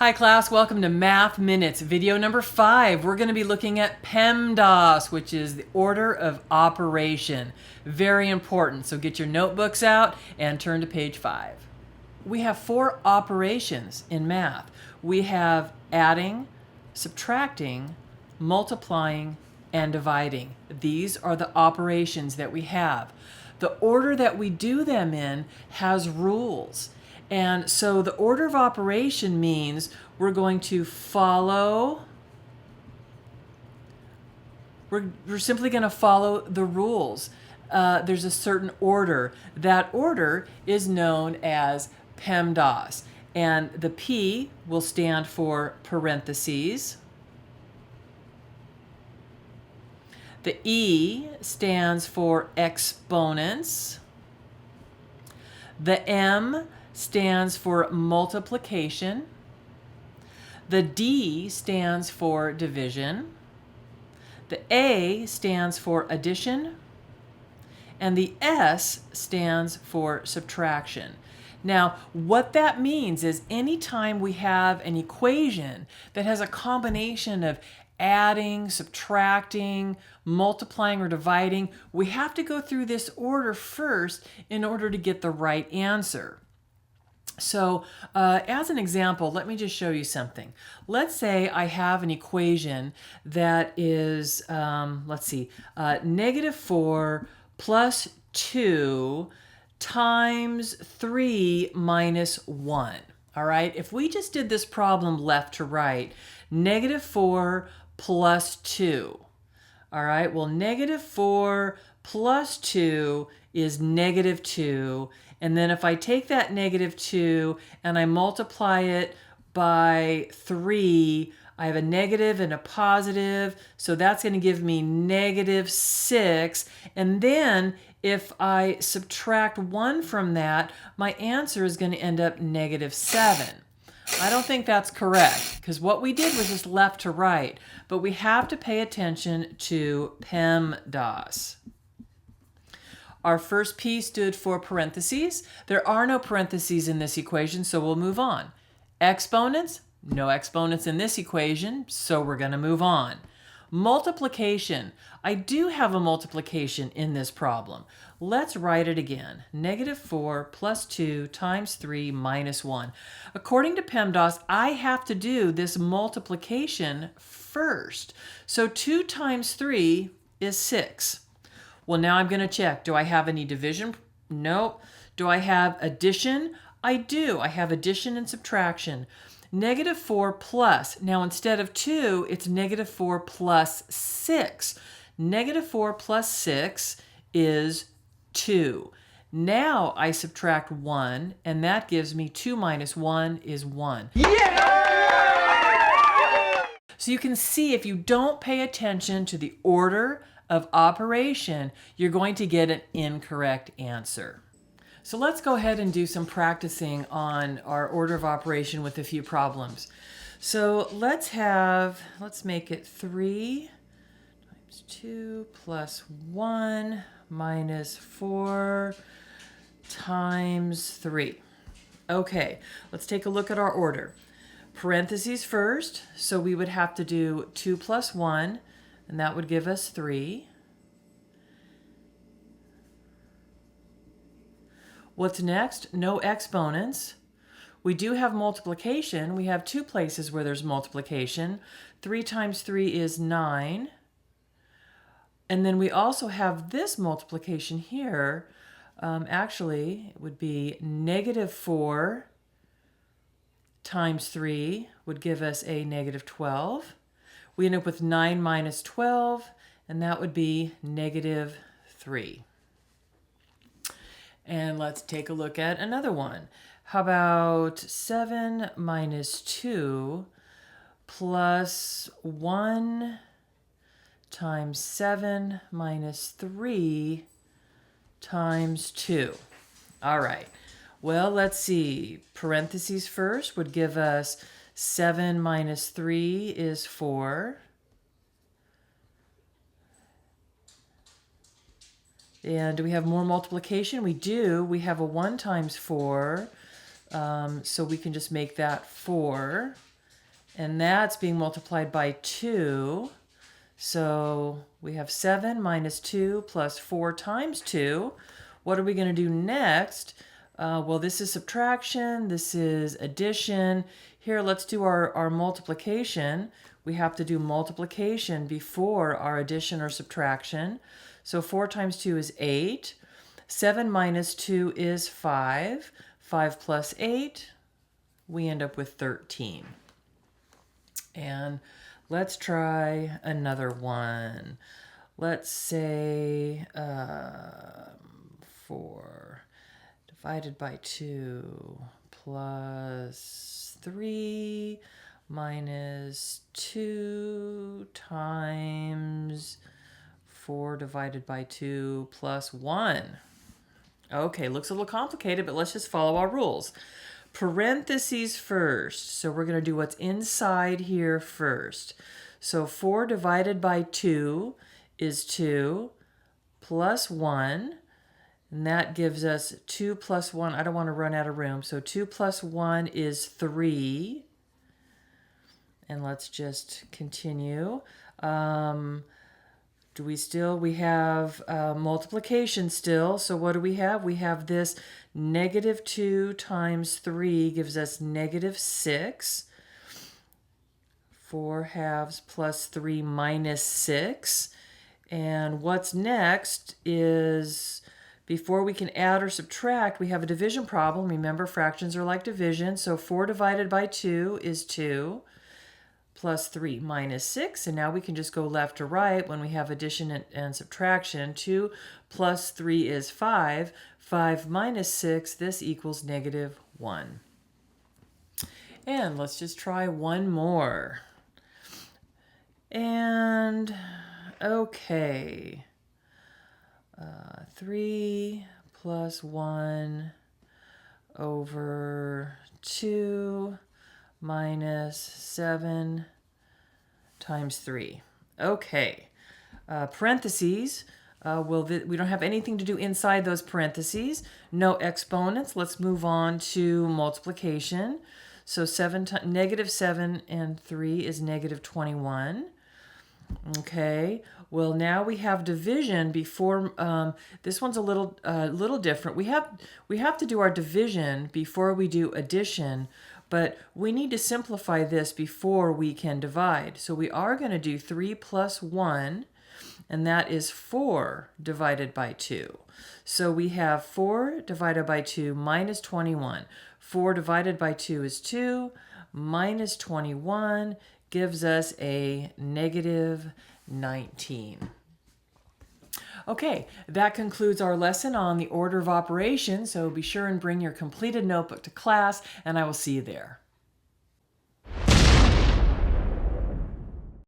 Hi class, welcome to Math Minutes, video number 5. We're going to be looking at PEMDAS, which is the order of operation. Very important, so get your notebooks out and turn to page 5. We have 4 operations in math. We have adding, subtracting, multiplying, and dividing. These are the operations that we have. The order that we do them in has rules. And so the order of operation means we're going to follow, we're simply going to follow the rules. There's a certain order. That order is known as PEMDAS. And the P will stand for parentheses. The E stands for exponents. The M stands for multiplication. The D stands for division. The A stands for addition. And the S stands for subtraction. Now, what that means is anytime we have an equation that has a combination of adding, subtracting, multiplying, or dividing, we have to go through this order first in order to get the right answer. So as an example, let me just show you something. Let's say I have an equation that is, negative 4 plus 2 times 3 minus 1. All right, if we just did this problem left to right, negative 4 plus 2. All right, well, negative 4 plus 2 is negative 2. And then if I take that negative 2 and I multiply it by 3, I have a negative and a positive. So that's going to give me negative 6. And then if I subtract 1 from that, my answer is going to end up negative 7. I don't think that's correct because what we did was just left to right. But we have to pay attention to PEMDAS. Our first P stood for parentheses. There are no parentheses in this equation, so we'll move on. Exponents, no exponents in this equation, so we're going to move on. Multiplication, I do have a multiplication in this problem. Let's write it again. Negative 4 plus 2 times 3 minus 1. According to PEMDAS, I have to do this multiplication first. So 2 times 3 is 6. Well, now I'm going to check. Do I have any division? No. Do I have addition? I do. I have addition and subtraction. Negative 4 plus. Now, instead of 2, it's negative 4 plus 6. Negative 4 plus 6 is 2. Now I subtract 1, and that gives me 2 minus 1 is 1. Yeah! So you can see if you don't pay attention to the order of operation, you're going to get an incorrect answer. So let's go ahead and do some practicing on our order of operation with a few problems. So let's make it 3 times 2 plus 1 minus 4 times 3. Okay, let's take a look at our order. Parentheses first, so we would have to do 2 plus 1, and that would give us 3. What's next? No exponents. We do have multiplication. We have 2 places where there's multiplication. 3 times 3 is 9. And then we also have this multiplication here. Actually, it would be negative 4 times 3 would give us a negative 12. We end up with 9 minus 12, and that would be negative 3. And let's take a look at another one. How about 7 minus 2 plus 1 times 7 minus 3 times 2. All right. Well, let's see. Parentheses first would give us 7 minus 3 is 4. And do we have more multiplication? We do. We have a 1 times 4. So we can just make that 4. and that's being multiplied by 2. So we have 7 minus 2 plus 4 times 2. What are we going to do next? Well, this is subtraction. This is addition. Here, let's do our multiplication. We have to do multiplication before our addition or subtraction. So 4 times 2 is 8. 7 minus 2 is 5. 5 plus 8, we end up with 13. And let's try another one. Let's say 4 divided by 2 plus 3 minus 2 times 4 divided by 2 plus 1. Okay, looks a little complicated, but let's just follow our rules. Parentheses first. So we're going to do what's inside here first. So 4 divided by 2 is 2 plus 1. And that gives us 2 plus 1. I don't want to run out of room. So 2 plus 1 is 3. And let's just continue. We have multiplication still. So what do we have? We have this negative 2 times 3 gives us negative 6. 4 halves plus 3 minus 6. And what's next is, before we can add or subtract, we have a division problem. Remember, fractions are like division. So 4 divided by 2 is 2. Plus 3 minus 6, and now we can just go left to right when we have addition and subtraction. 2 plus 3 is 5. 5 minus 6, this equals negative 1. And let's just try one more. And, okay. 3 plus 1 over 2 minus 7 times 3. Okay. Parentheses. We don't have anything to do inside those parentheses. No exponents. Let's move on to multiplication. So negative 7 and 3 is negative 21. Okay. Well, now we have division before. This one's a little different. We have to do our division before we do addition. But we need to simplify this before we can divide. So we are going to do 3 plus 1, and that is 4 divided by 2. So we have 4 divided by 2 minus 21. 4 divided by 2 is 2. Minus 21 gives us a negative 19. Okay, that concludes our lesson on the order of operations, so be sure and bring your completed notebook to class, and I will see you there.